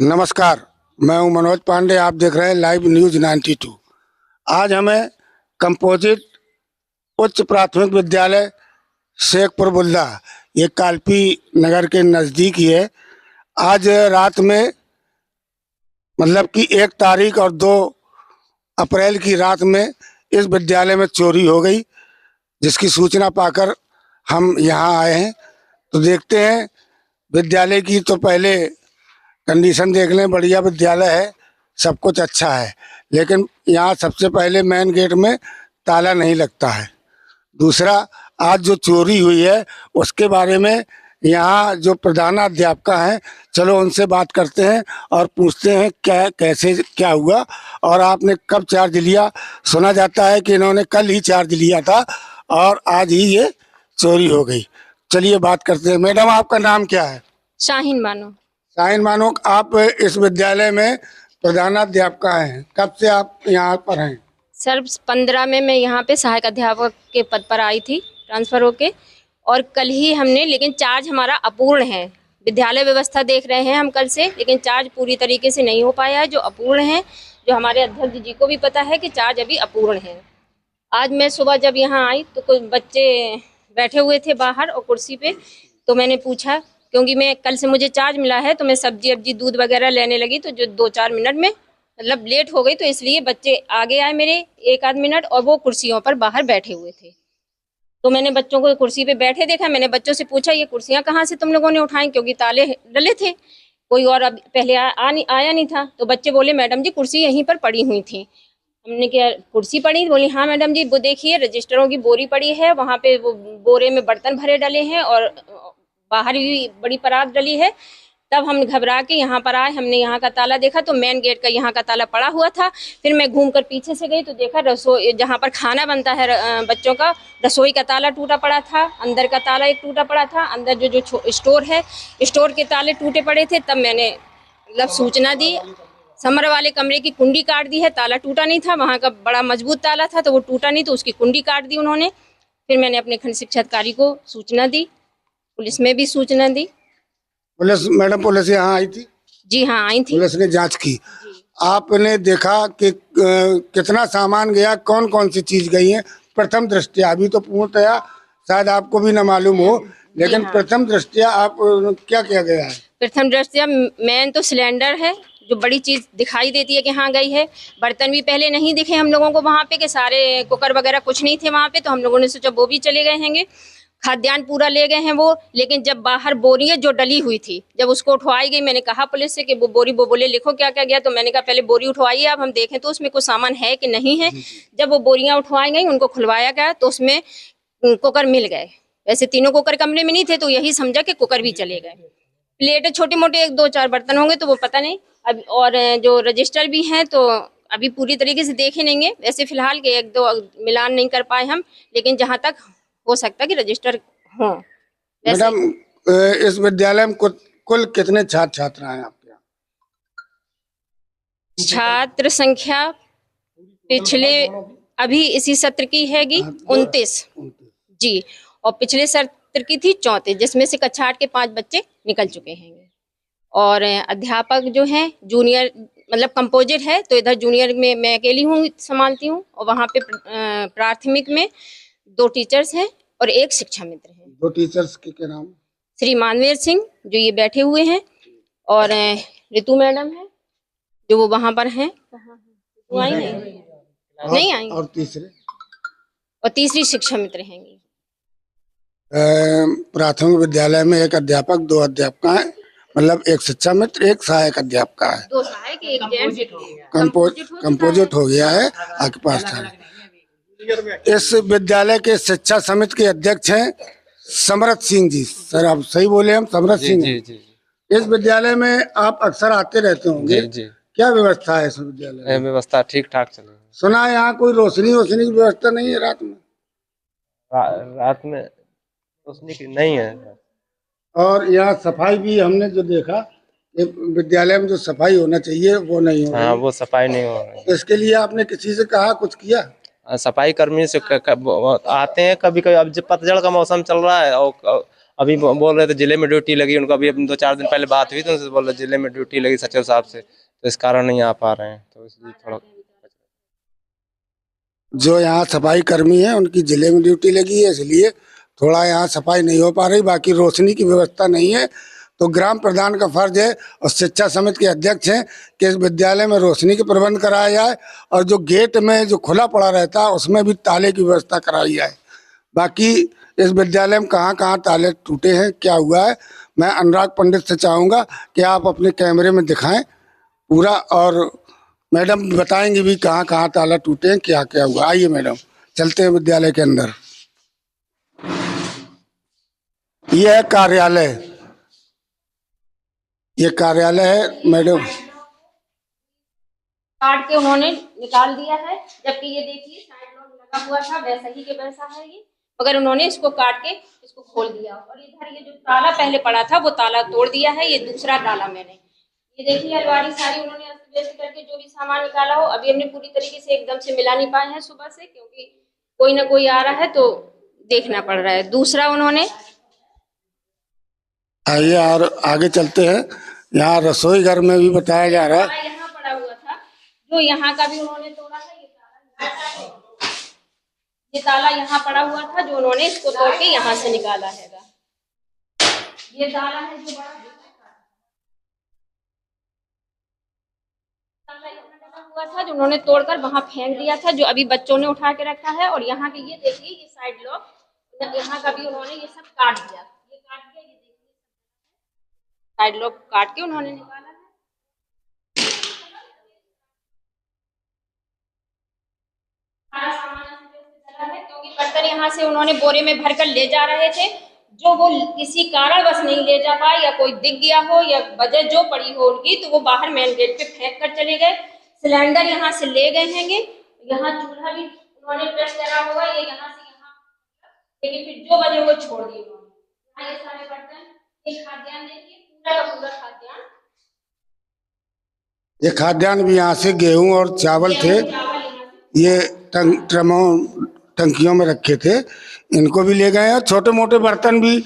नमस्कार, मैं हूं मनोज पांडे। आप देख रहे हैं लाइव न्यूज 92। आज हमें कंपोजिट उच्च प्राथमिक विद्यालय शेखपुर बुल्दा, ये कालपी नगर के नज़दीक ही है। आज रात में मतलब कि 1 तारीख और 2 अप्रैल की रात में इस विद्यालय में चोरी हो गई, जिसकी सूचना पाकर हम यहाँ आए हैं। तो देखते हैं विद्यालय की। तो पहले कंडीशन देख लें, बढ़िया विद्यालय है, सब कुछ अच्छा है, लेकिन यहाँ सबसे पहले मेन गेट में ताला नहीं लगता है। दूसरा, आज जो चोरी हुई है उसके बारे में यहाँ जो प्रधानाध्यापिका हैं, चलो उनसे बात करते हैं और पूछते हैं क्या कैसे क्या हुआ और आपने कब चार्ज लिया। सुना जाता है कि इन्होंने कल ही चार्ज लिया था और आज ही ये चोरी हो गई। चलिए बात करते हैं। मैडम, आपका नाम क्या है? शाहीन बानो। शाहीन बानो, आप इस विद्यालय में प्रधानाध्यापिका हैं, कब से आप यहाँ पर हैं? सर 15 में मैं यहाँ पे सहायक अध्यापक के पद पर आई थी ट्रांसफर होके, और कल ही हमने, लेकिन चार्ज हमारा अपूर्ण है। विद्यालय व्यवस्था देख रहे हैं हम कल से, लेकिन चार्ज पूरी तरीके से नहीं हो पाया है, जो अपूर्ण है। जो हमारे अध्यक्ष जी को भी पता है कि चार्ज अभी अपूर्ण है। आज मैं सुबह जब यहाँ आई तो कुछ बच्चे बैठे हुए थे बाहर और कुर्सी पे, तो मैंने पूछा, क्योंकि मैं कल से मुझे चार्ज मिला है, तो मैं सब्जी अब्जी दूध वगैरह लेने लगी, तो जो 2-4 मिनट में मतलब लेट हो गई, तो इसलिए बच्चे आगे आए मेरे 1-आध मिनट, और वो कुर्सियों पर बाहर बैठे हुए थे। तो मैंने बच्चों को कुर्सी पे बैठे देखा। मैंने बच्चों से पूछा, ये कुर्सियाँ कहाँ से तुम लोगों ने उठाई, क्योंकि ताले डले थे, कोई और अब पहले आया नहीं था। तो बच्चे बोले, मैडम जी कुर्सी यहीं पर पड़ी हुई थी। हमने क्या कुर्सी पड़ी? बोली हाँ मैडम जी, वो देखिए रजिस्टरों की बोरी पड़ी है, वहाँ पे वो बोरे में बर्तन भरे डले हैं और बाहर भी बड़ी परात डली है। तब हम घबरा के यहाँ पर आए। हमने यहाँ का ताला देखा तो मेन गेट का यहाँ का ताला पड़ा हुआ था। फिर मैं घूमकर पीछे से गई तो देखा रसोई, जहाँ पर खाना बनता है बच्चों का, रसोई का ताला टूटा पड़ा था। अंदर का ताला एक टूटा पड़ा था। अंदर जो स्टोर है, स्टोर के ताले टूटे पड़े थे। तब मैंने मतलब सूचना दी। समर वाले कमरे की कुंडी काट दी है, ताला टूटा नहीं था। वहाँ का बड़ा मजबूत ताला था तो वो टूटा नहीं, तो उसकी कुंडी काट दी उन्होंने। फिर मैंने अपने खंड शिक्षा अधिकारी को सूचना दी, पुलिस में भी सूचना दी। पुलिस मैडम, पुलिस यहाँ आई थी? जी हाँ, आई थी। पुलिस ने जांच की। आपने देखा कि कितना सामान गया, कौन कौन सी चीज गई है प्रथम दृष्टया? अभी तो पूर्णतया शायद आपको भी न मालूम हो, लेकिन हाँ। प्रथम दृष्टया आप क्या किया गया है? प्रथम दृष्टया मेन तो सिलेंडर है, जो बड़ी चीज दिखाई देती है कि हाँ गई है। बर्तन भी पहले नहीं दिखे हम लोगों को वहाँ पे, कि सारे कुकर वगैरह कुछ नहीं थे वहाँ पे, तो हम लोगों ने सोचा वो भी चले गए हैंगे। खाद्यान्न पूरा ले गए हैं वो। लेकिन जब बाहर बोरियां जो डली हुई थी, जब उसको उठवाई गई, मैंने कहा पुलिस से कि वो बोरी, वो बोले लिखो क्या क्या गया। तो मैंने कहा पहले बोरी उठवाइए, अब हम देखें तो उसमें कुछ सामान है कि नहीं है। जब वो बोरियां उठवाई गई, उनको खुलवाया गया, तो उसमें कुकर मिल गए। वैसे तीनों कुकर कमरे में नहीं थे, तो यही समझा कि कुकर भी चले गए। प्लेट छोटे मोटे 1-2-4 बर्तन होंगे तो वो पता नहीं। अब और जो रजिस्टर भी हैं तो अभी पूरी तरीके से देखे नहीं है। वैसे फिलहाल के 1-2 मिलान नहीं कर पाए हम, लेकिन जहाँ तक हो सकता है कि रजिस्टर हो। मैडम, इस विद्यालय में कुल कितने छात्र छात्रा हैं आपके यहाँ? छात्र संख्या पिछले अभी इसी सत्र की हैगी 29 जी, और पिछले सत्र की थी 34, जिसमें से कक्षा 8 के 5 बच्चे निकल चुके हैं। और अध्यापक जो हैं जूनियर, मतलब कंपोजिट है, तो इधर जूनियर में मैं अकेली हूँ, संभालती हूँ। और वहाँ पे प्राथमिक में 2 टीचर्स हैं और 1 शिक्षा मित्र है। 2 टीचर्स के क्या नाम? श्री मानवीर सिंह जो ये बैठे हुए हैं, और ऋतु मैडम है जो वो वहाँ पर हैं। वो आई नहीं आई। और तीसरे? और तीसरी शिक्षा मित्र हैंगी। प्राथमिक विद्यालय में 1 अध्यापक, 2 अध्यापिका हैं, मतलब 1 शिक्षा मित्र, 1 सहायक अध्यापिका है। 2 सहायक, 1 जेंट्स। कंपोजिट हो गया है आपके पास था। इस विद्यालय के शिक्षा समिति के अध्यक्ष हैं समरत सिंह जी। सर आप सही बोले? हम समरत सिंह। जी। इस विद्यालय में आप अक्सर आते रहते होंगे? जी। क्या व्यवस्था है इस विद्यालय में? व्यवस्था ठीक ठाक चल रही है। सुना है यहाँ कोई रोशनी वोशनी की व्यवस्था नहीं है रात में? रात में रोशनी की नहीं है। और यहाँ सफाई भी हमने जो देखा, विद्यालय में जो सफाई होना चाहिए वो नहीं हो रही। हाँ, वो सफाई नहीं हो रही। तो इसके लिए आपने किसी से कहा, कुछ किया? सफाई कर्मी से आते हैं कभी कभी। अब जब पतझड़ का मौसम चल रहा है और अभी बोल रहे थे जिले में ड्यूटी लगी उनको, अभी 2-4 दिन पहले बात हुई तो उनसे बोल रहे जिले में ड्यूटी लगी सचिव साहब से, तो इस कारण नहीं आ पा रहे हैं, तो इसलिए थोड़ा। जो यहाँ सफाई कर्मी है उनकी जिले में ड्यूटी लगी है, इसलिए थोड़ा यहाँ सफाई नहीं हो पा रही। बाकी रोशनी की व्यवस्था नहीं है, तो ग्राम प्रधान का फर्ज है और शिक्षा समिति के अध्यक्ष हैं कि इस विद्यालय में रोशनी के प्रबंध कराया जाए और जो गेट में जो खुला पड़ा रहता है उसमें भी ताले की व्यवस्था कराई जाए। बाकी इस विद्यालय में कहाँ कहाँ ताले टूटे हैं, क्या हुआ है, मैं अनुराग पंडित से चाहूँगा कि आप अपने कैमरे में दिखाएं पूरा, और मैडम बताएंगे भी कहाँ कहाँ ताला टूटे हैं, क्या क्या हुआ। आइए मैडम, चलते हैं विद्यालय के अंदर। ये है कार्यालय, ये कार्यालय है मैडम। काट के उन्होंने निकाल दिया है, जबकि ये देखिए साइड लॉक लगा हुआ था वैसा ही के वैसा है ये, मगर उन्होंने इसको काट के इसको खोल दिया। और इधर ये जो ताला पहले पड़ा था वो ताला तोड़ दिया है, ये दूसरा डाला मैंने। ये देखिए अलमारी सारी उन्होंने अस्त व्यस्त करके जो भी सामान निकाला हो, अभी हमने पूरी तरीके से एकदम से मिला नहीं पाए हैं सुबह से, क्योंकि कोई ना कोई आ रहा है तो देखना पड़ रहा है। दूसरा उन्होंने, आइए और आगे चलते हैं। यहाँ रसोई घर में भी बताया जा रहा है, यहाँ पड़ा हुआ था जो यहाँ का भी उन्होंने तोड़ा है। ये ताला यहाँ पड़ा हुआ था जो उन्होंने इसको तोड़ के यहाँ से निकाला है। ये ताला है जो बड़ा ताला यहाँ लगा हुआ था जो उन्होंने तोड़कर वहां फेंक दिया था, जो अभी बच्चों ने उठा के रखा है। और यहाँ के ये देखिए ये साइड लॉक यहाँ का भी उन्होंने ये सब काट दिया, ये काट दिया, ये देखिए साइड लॉक काट के उन्होंने निकाला है। सारा सामान है क्योंकि बर्तन यहाँ से उन्होंने बोरे में भरकर ले जा रहे थे, जो वो किसी कारणवश नहीं ले जा पाए या कोई दिख गया हो या वजह जो पड़ी हो उनकी, तो वो बाहर मेन गेट पे फेंक कर चले गए। सिलेंडर यहाँ से ले गए हैंगे, यहाँ चूल्हा भी उन्होंने प्रेस करा हुआ ये यहाँ से यहाँ, लेकिन फिर जो वजह वो छोड़ दिए उन्होंने। ये सारे बर्तन, ये खाद्यान्न देखिए पूरा का पूरा खाद्यान्न, ये खाद्यान्न भी यहाँ से गेहूं और चावल थे, ये टंकियों में रखे थे, इनको भी ले गए हैं। छोटे मोटे बर्तन भी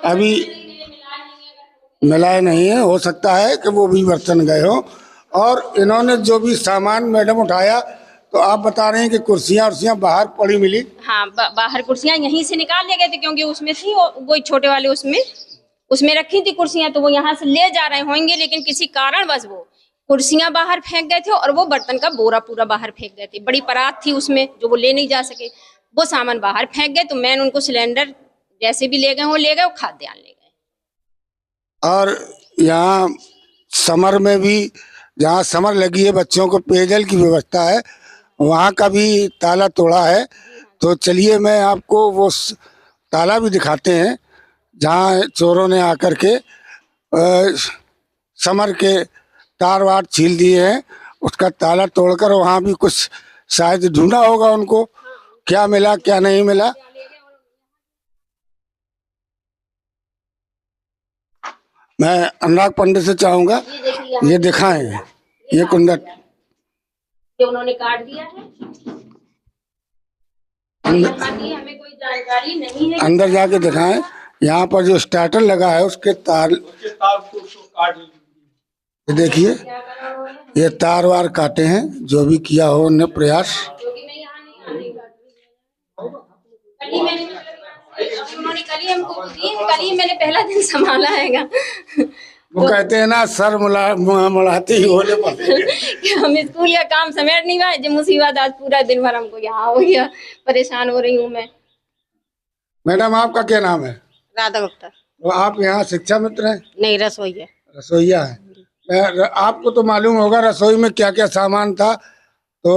अभी मिलाए नहीं है, हो सकता है कि वो भी बर्तन गए हो। और इन्होंने जो भी सामान मैडम उठाया, तो आप बता रहे हैं कि कुर्सियां उर्सियां बाहर पड़ी मिली। हाँ, बाहर कुर्सियां यहीं से निकाल ले गए थे, क्योंकि उसमें थी वो छोटे वाले उसमें रखी थी कुर्सियां, तो वो यहाँ से ले जा रहे होंगे, लेकिन किसी कारणवश वो कुर्सियां बाहर फेंक गए थे और वो बर्तन का बोरा पूरा बाहर फेंक गए थे। बड़ी परात थी उसमें जो वो ले नहीं जा सके, वो सामान बाहर फेंक गए। तो मैंने उनको सिलेंडर जैसे भी ले गए वो ले गए, वो खाद्यान्न ले गए। और यहाँ समर में भी, जहाँ समर लगी है बच्चों को पेयजल की व्यवस्था है, वहाँ का भी ताला तोड़ा है। तो चलिए मैं आपको वो ताला भी दिखाते हैं जहाँ चोरों ने आकर के समर के तार वार छील दिए हैं, उसका ताला तोड़कर वहाँ भी कुछ शायद ढूंढा होगा उनको, क्या मिला क्या नहीं मिला। मैं अनुराग पंडित से चाहूंगा ये दिखाएं, ये कुंडा ये उन्होंने काट दिया है, हमें कोई जानकारी नहीं है। अंदर जाके दिखाएं, यहाँ पर जो स्टार्टर लगा है उसके तार देखिए, ये तार वार काटे हैं, जो भी किया हो उन्होंने प्रयास। उन्होंने कल ही हमको दिए, कल ही मैंने पहला दिन संभाला हैगा। वो कहते हैं ना सर मुड़ाते ही होने पर हम स्कूल का काम समेट नहीं पाए, जो मुसीबत आज पूरा दिन भर हमको यहाँ हो गया, परेशान हो रही हूँ मैं। मैडम आपका क्या नाम है? राधा गुप्ता। तो आप यहाँ शिक्षा मित्र हैं? नहीं, रसोई है। रसोईया है। आपको तो मालूम होगा रसोई में क्या क्या सामान था, तो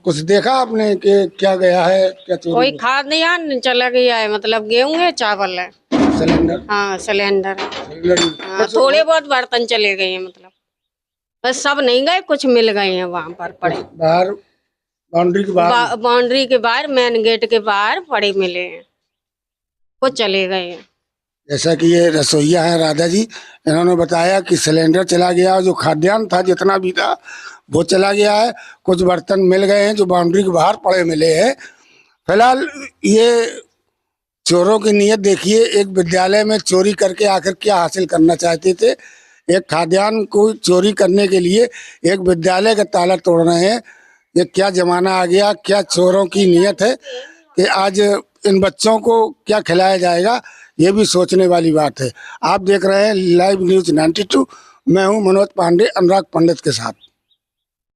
कुछ देखा आपने कि क्या गया है, क्या कोई खाद्यान्न चला गया है, मतलब गेहूं है, चावल है, सिलेंडर। हाँ सिलेंडर है, हाँ, थोड़े बहुत बर्तन चले गए हैं, मतलब बस सब नहीं गए, कुछ मिल गए हैं वहाँ पर पड़े बाहर, बाउंड्री के बाहर, बाउंड्री के बाहर, मेन गेट के बाहर पड़े मिले हैं, वो चले गए हैं। जैसा कि ये रसोईया है राधा जी, इन्होंने बताया कि सिलेंडर चला गया, जो खाद्यान्न था जितना भी था वो चला गया है, कुछ बर्तन मिल गए हैं जो बाउंड्री के बाहर पड़े मिले हैं। फिलहाल ये चोरों की नीयत देखिए, एक विद्यालय में चोरी करके आखिर क्या हासिल करना चाहते थे। एक खाद्यान्न को चोरी करने के लिए एक विद्यालय का ताला तोड़ रहे हैं। ये क्या जमाना आ गया, क्या चोरों की नीयत है कि आज इन बच्चों को क्या खिलाया जाएगा, ये भी सोचने वाली बात है। आप देख रहे हैं लाइव न्यूज 92। मैं हूं मनोज पांडे अनुराग पंडित के साथ।